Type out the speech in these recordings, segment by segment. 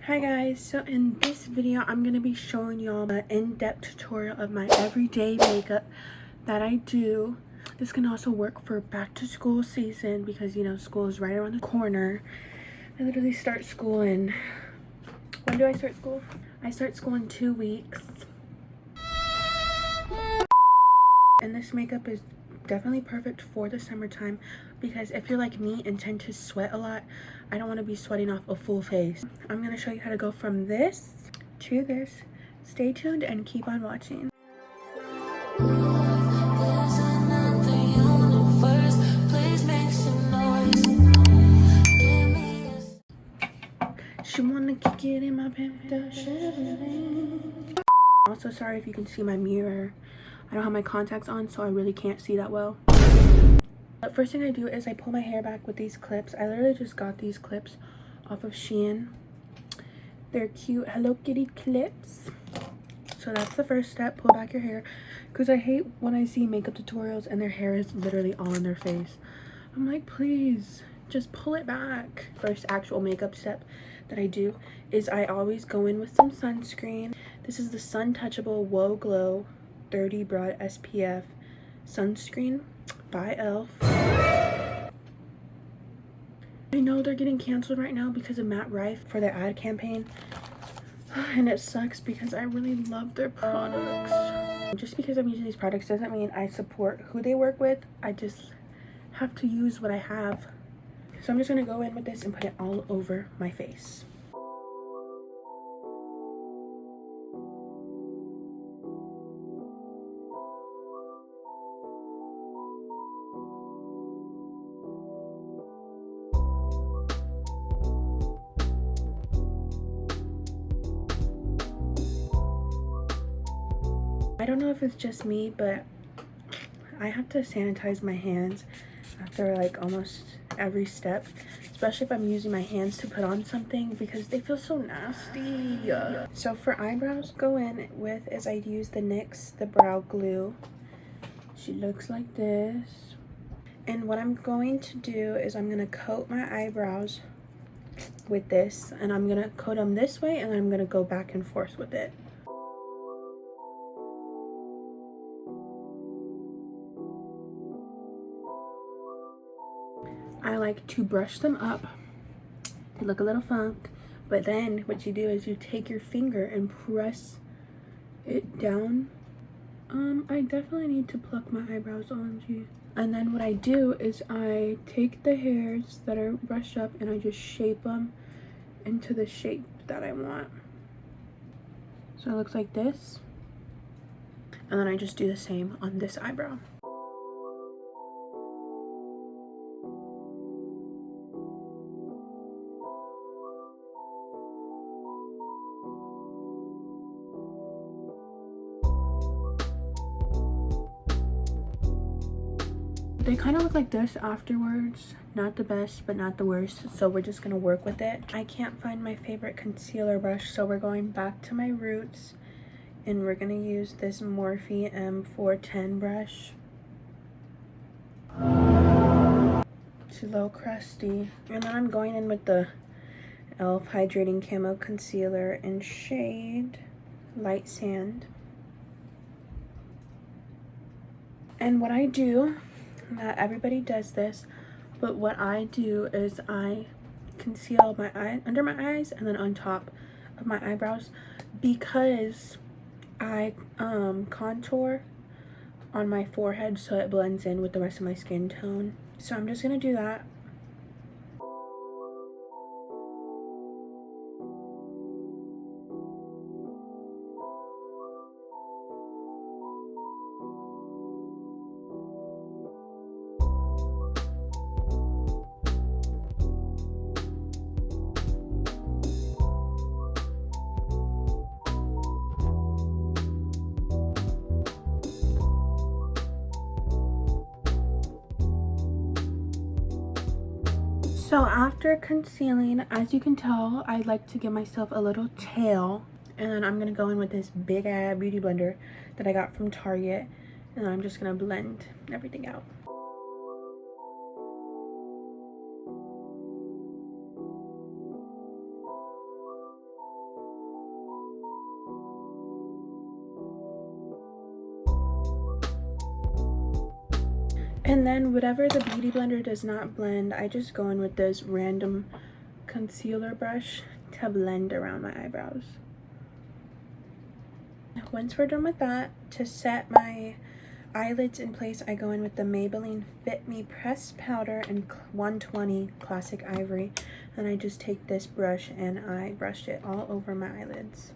Hi guys, so in this video I'm going to be showing y'all an in-depth tutorial of my everyday makeup that I do. This can also work for back to school season because you know school is right around the corner. I literally start school in, when do I start school? I start school in 2 weeks. And this makeup is definitely perfect for the summertime because if you're like me and tend to sweat a lot, I don't want to be sweating off a full face. I'm going to show you how to go from this to this. Stay tuned and keep on watching. She wanna kick it in my pants. Also, sorry if you can see my mirror. I don't have my contacts on, so I really can't see that well. But first thing I do is I pull my hair back with these clips. I literally just got these clips off of Shein. They're cute Hello Kitty clips. So that's the first step, pull back your hair. Because I hate when I see makeup tutorials and their hair is literally all in their face. I'm like, please, just pull it back. First actual makeup step that I do is I always go in with some sunscreen. This is the Sun Touchable Whoa Glow 30 Broad SPF sunscreen by e.l.f. I know they're getting canceled right now because of Matt Rife for their ad campaign. And it sucks because I really love their products. Just because I'm using these products doesn't mean I support who they work with. I just have to use what I have. So I'm just going to go in with this and put it all over my face. I don't know if it's just me, but I have to sanitize my hands after like almost every step, especially if I'm using my hands to put on something because they feel so nasty. So for eyebrows, go in with is I use the NYX the brow glue. She looks like this. And what I'm going to do is I'm going to coat my eyebrows with this, and I'm going to coat them this way, and I'm going to go back and forth with it. I like to brush them up. They look a little funk, but then what you do is you take your finger and press it down. I definitely need to pluck my eyebrows, OMG. And then what I do is I take the hairs that are brushed up and I just shape them into the shape that I want. So it looks like this. And then I just do the same on this eyebrow. They kind of look like this afterwards. Not the best, but not the worst. So we're just going to work with it. I can't find my favorite concealer brush, so we're going back to my roots. And we're going to use this Morphe M410 brush. It's a little crusty. And then I'm going in with the e.l.f. Hydrating Camo Concealer in shade Light Sand. And what I do, not everybody does this, but what I do is I conceal my eye under my eyes and then on top of my eyebrows because I contour on my forehead so it blends in with the rest of my skin tone. So I'm just gonna do that. So after concealing, as you can tell, I like to give myself a little tail. And then I'm going to go in with this big ass beauty blender that I got from Target. And I'm just going to blend everything out. And then whatever the Beauty Blender does not blend, I just go in with this random concealer brush to blend around my eyebrows. Once we're done with that, to set my eyelids in place, I go in with the Maybelline Fit Me Pressed Powder in 120 Classic Ivory. And I just take this brush and I brush it all over my eyelids.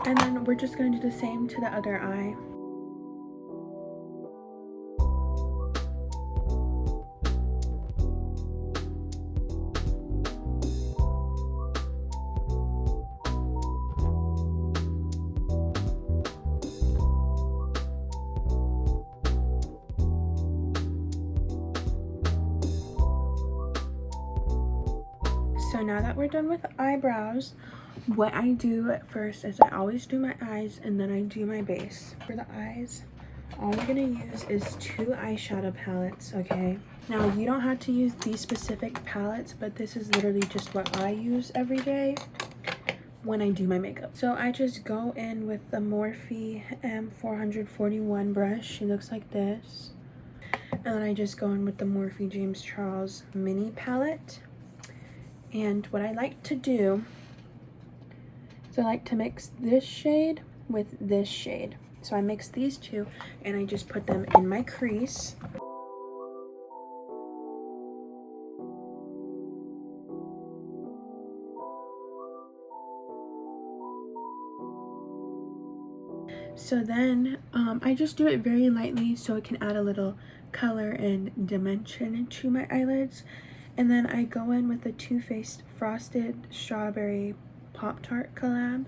And then we're just going to do the same to the other eye. So now that we're done with eyebrows, what I do at first is I always do my eyes and then I do my base. For the eyes, all I'm gonna use is 2 eyeshadow palettes, okay? Now, you don't have to use these specific palettes, but this is literally just what I use every day when I do my makeup. So I just go in with the Morphe M441 brush. It looks like this. And then I just go in with the Morphe James Charles mini palette. And what I like to do is I like to mix this shade with this shade. So I mix these two and I just put them in my crease. So then I just do it very lightly so it can add a little color and dimension to my eyelids. And then I go in with the Too Faced Frosted Strawberry Pop-Tart collab.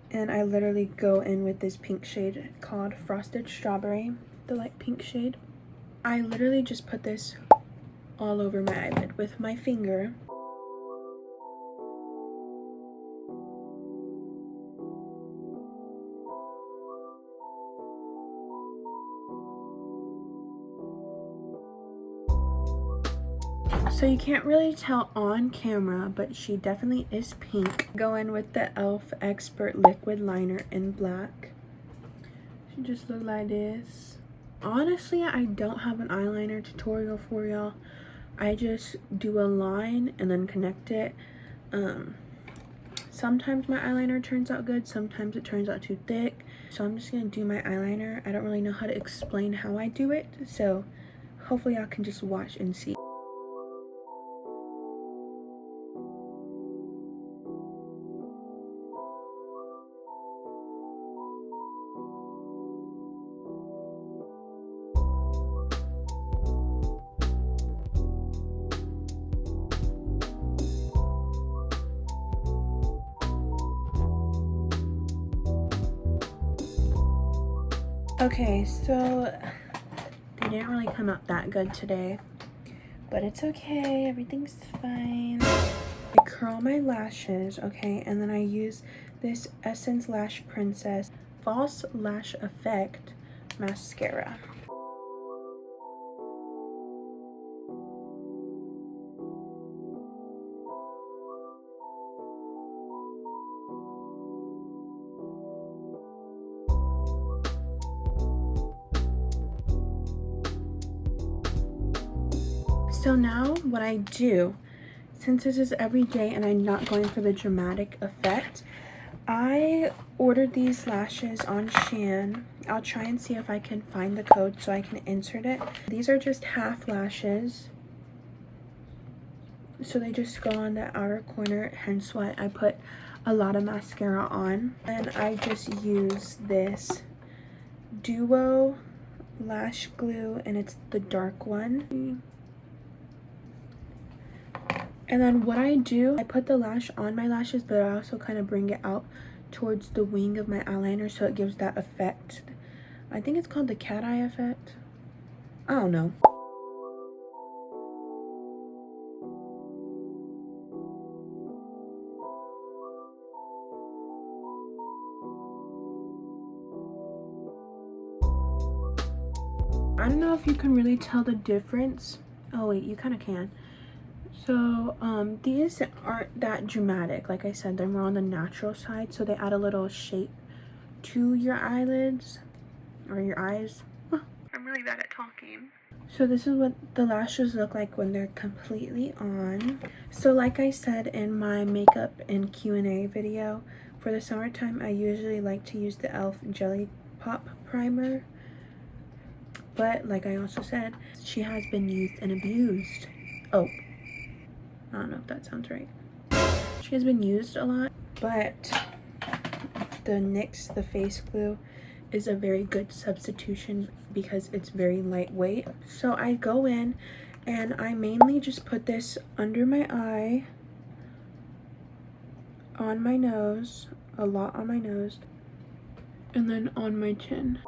And I literally go in with this pink shade called Frosted Strawberry, the light pink shade. I literally just put this all over my eyelid with my finger. So you can't really tell on camera, but she definitely is pink. Go in with the e.l.f. Expert Liquid Liner in black. She just look like this. Honestly, I don't have an eyeliner tutorial for y'all. I just do a line and then connect it. Sometimes my eyeliner turns out good, sometimes it turns out too thick. So I'm just gonna do my eyeliner. I don't really know how to explain how I do it, so hopefully y'all can just watch and see. Okay, so they didn't really come out that good today, but it's okay, everything's fine. I curl my lashes, okay, and then I use this Essence Lash Princess False Lash Effect mascara. So now what I do, since this is every day and I'm not going for the dramatic effect, I ordered these lashes on Shein. I'll try and see if I can find the code so I can insert it. These are just half lashes, so they just go on the outer corner, hence why I put a lot of mascara on. And I just use this Duo lash glue, and it's the dark one. And then what I do, I put the lash on my lashes, but I also kind of bring it out towards the wing of my eyeliner so it gives that effect. I think it's called the cat eye effect. I don't know. I don't know if you can really tell the difference. Oh wait, you kind of can. So these aren't that dramatic. Like I said, they're more on the natural side, so they add a little shape to your eyelids or your eyes. I'm really bad at talking. So this is what the lashes look like when they're completely on. So like I said in my makeup and Q&A video, for the summertime I usually like to use the e.l.f. Jelly Pop Primer. But like I also said, she has been used and abused. Oh, I don't know if that sounds right. She has been used a lot, but the NYX, the face glue, is a very good substitution because it's very lightweight. So I go in and I mainly just put this under my eye, on my nose, a lot on my nose, and then on my chin.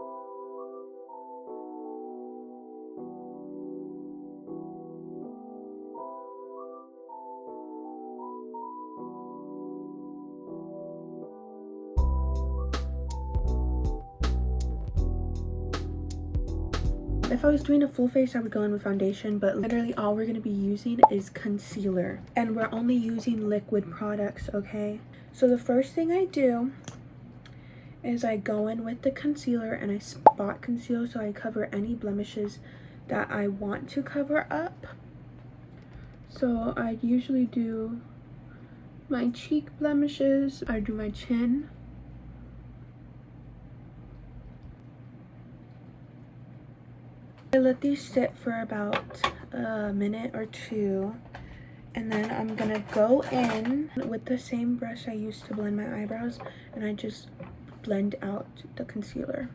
If I was doing a full face, I would go in with foundation, but literally all we're going to be using is concealer. And we're only using liquid products, okay? So the first thing I do is I go in with the concealer and I spot conceal, so I cover any blemishes that I want to cover up. So I usually do my cheek blemishes, I do my chin, I let these sit for about a minute or two, and then I'm gonna go in with the same brush I used to blend my eyebrows, and I just blend out the concealer.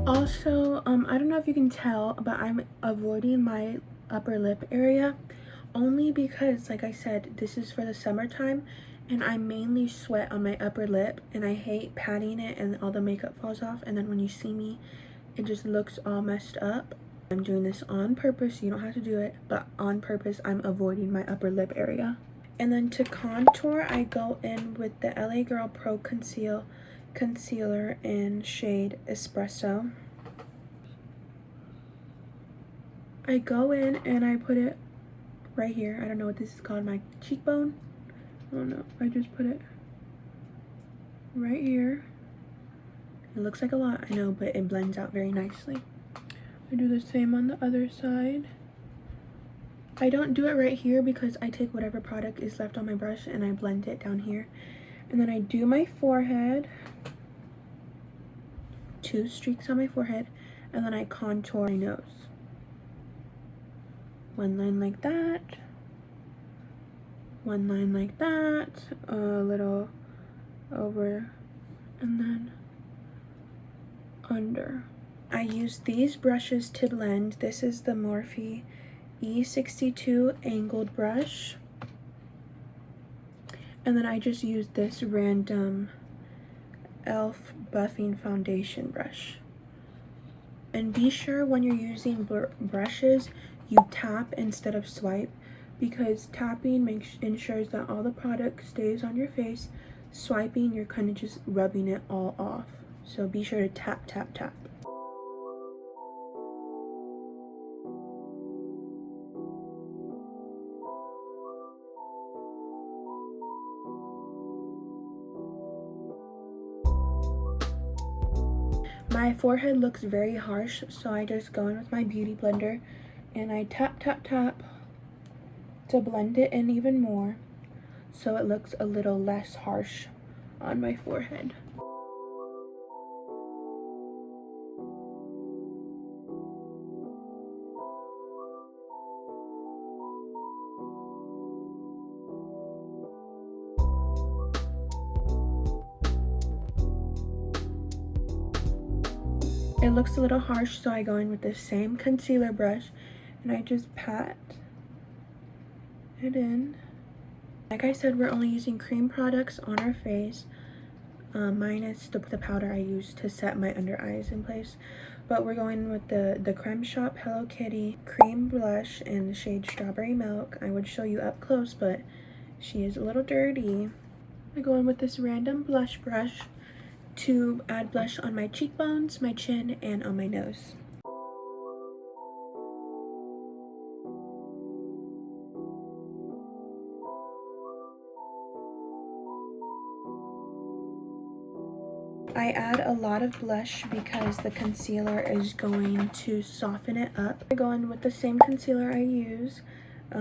Also, I don't know if you can tell, but I'm avoiding my upper lip area only because, like I said, this is for the summertime and I mainly sweat on my upper lip and I hate patting it and all the makeup falls off, and then when you see me it just looks all messed up. I'm doing this on purpose. You don't have to do it, but on purpose I'm avoiding my upper lip area. And then to contour, I go in with the LA Girl Pro Concealer in shade Espresso. I go in and I put it right here. I don't know what this is called, my cheekbone. I don't know. I just put it right here. It looks like a lot, I know, but it blends out very nicely. I do the same on the other side. I don't do it right here because I take whatever product is left on my brush and I blend it down here. And then I do my forehead. 2 streaks on my forehead. And then I contour my nose. 1 line like that. 1 line like that. A little over. And then under. I use these brushes to blend. This is the Morphe E62 angled brush, and then I just use this random e.l.f. buffing foundation brush. And be sure when you're using brushes you tap instead of swipe, because tapping ensures that all the product stays on your face. Swiping, you're kind of just rubbing it all off, so be sure to tap tap tap. My forehead looks very harsh, so I just go in with my beauty blender and I tap tap tap to blend it in even more so it looks a little less harsh on my forehead. It looks a little harsh, so I go in with the same concealer brush and I just pat it in. Like I said, we're only using cream products on our face. minus the powder I use to set my under eyes in place. But we're going with the Creme Shop Hello Kitty cream blush in the shade Strawberry Milk. I would show you up close, but she is a little dirty. I go in with this random blush brush to add blush on my cheekbones, my chin, and on my nose. I add a lot of blush because the concealer is going to soften it up. I go in with the same concealer I use,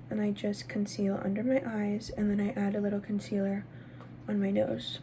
and I just conceal under my eyes, and then I add a little concealer on my nose.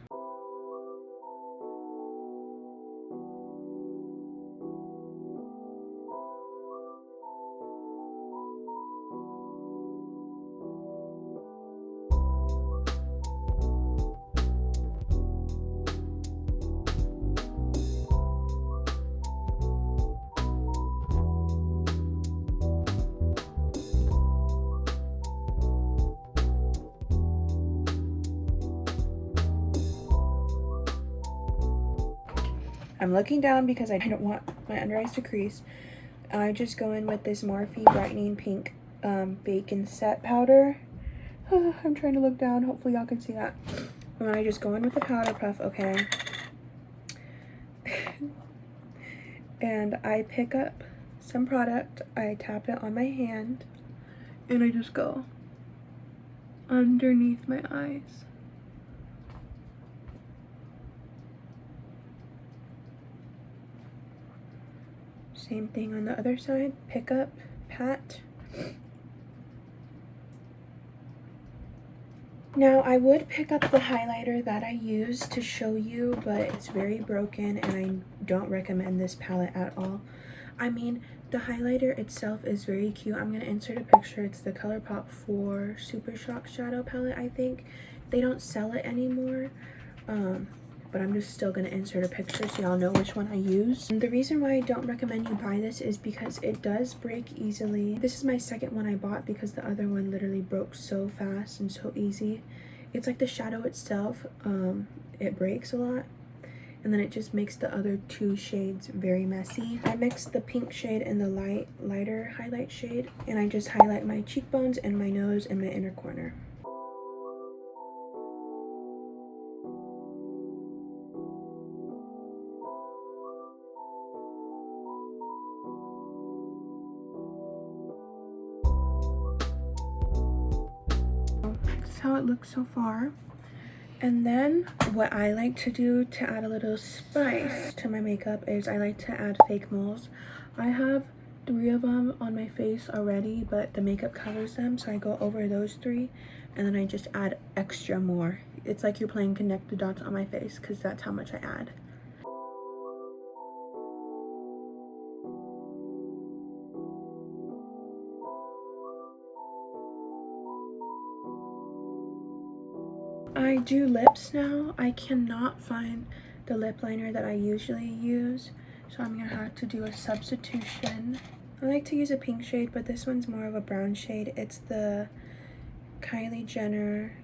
I'm looking down because I don't want my under eyes to crease. I just go in with this Morphe Brightening Pink Bacon Set powder. I'm trying to look down. Hopefully y'all can see that. And then I just go in with the powder puff, okay? And I pick up some product. I tap it on my hand. And I just go underneath my eyes. Same thing on the other side. Pick up, pat. Now I would pick up the highlighter that I use to show you, but it's very broken and I don't recommend this palette at all. I mean, the highlighter itself is very cute. I'm going to insert a picture. It's the ColourPop 4 Super Shock Shadow palette, I think. They don't sell it anymore. But I'm just still going to insert a picture so y'all know which one I use. And the reason why I don't recommend you buy this is because it does break easily. This is my second one I bought because the other one literally broke so fast and so easy. It's like the shadow itself, it breaks a lot. And then it just makes the other two shades very messy. I mixed the pink shade and the lighter highlight shade. And I just highlight my cheekbones and my nose and my inner corner. How it looks so far. And then what I like to do to add a little spice to my makeup is I like to add fake moles. I have 3 of them on my face already, but the makeup covers them, so I go over those 3 and then I just add extra more. It's like you're playing connect the dots on my face because that's how much I add. I do lips now. I cannot find the lip liner that I usually use, so I'm gonna have to do a substitution. I like to use a pink shade, but this one's more of a brown shade. It's the Kylie Jenner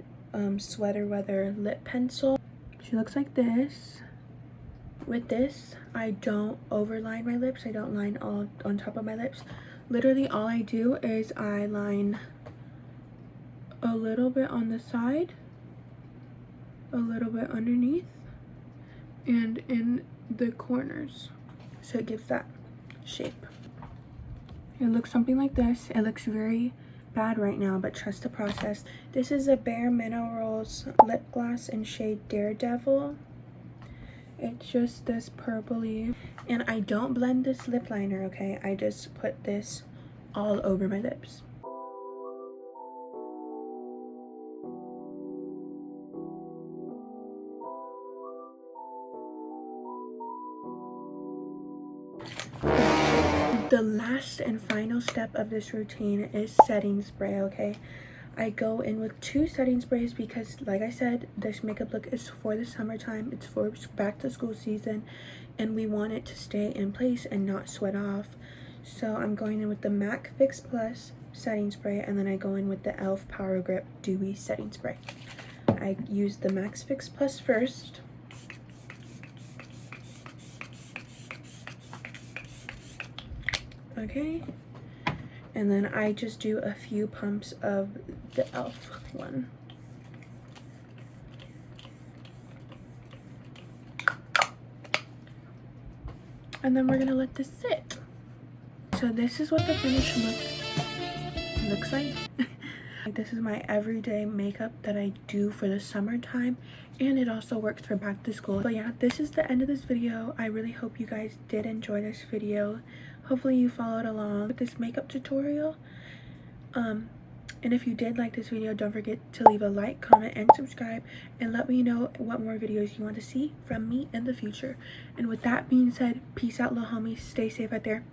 Sweater Weather lip pencil. She looks like this. With this, I don't overline my lips. I don't line all on top of my lips. Literally all I do is I line a little bit on the side, a little bit underneath, and in the corners, so it gives that shape. It looks something like this. It looks very bad right now, but trust the process. This is a Bare Minerals lip gloss in shade Daredevil. It's just this purpley, and I don't blend this lip liner, okay? I just put this all over my lips. The last and final step of this routine is setting spray, okay? I go in with 2 setting sprays because, like I said, this makeup look is for the summertime. It's for back to school season, and we want it to stay in place and not sweat off. So I'm going in with the MAC Fix Plus setting spray, and then I go in with the e.l.f. Power Grip Dewy setting spray. I use the MAC Fix Plus first. Okay, and then I just do a few pumps of the e.l.f. one. And then we're gonna let this sit. So this is what the finished look looks like. This is my everyday makeup that I do for the summertime, and it also works for back to school. But yeah, this is the end of this video. I really hope you guys did enjoy this video. Hopefully you followed along with this makeup tutorial. And if you did like this video, don't forget to leave a like, comment, and subscribe, and let me know what more videos you want to see from me in the future. And with that being said, peace out, little homies. Stay safe out there.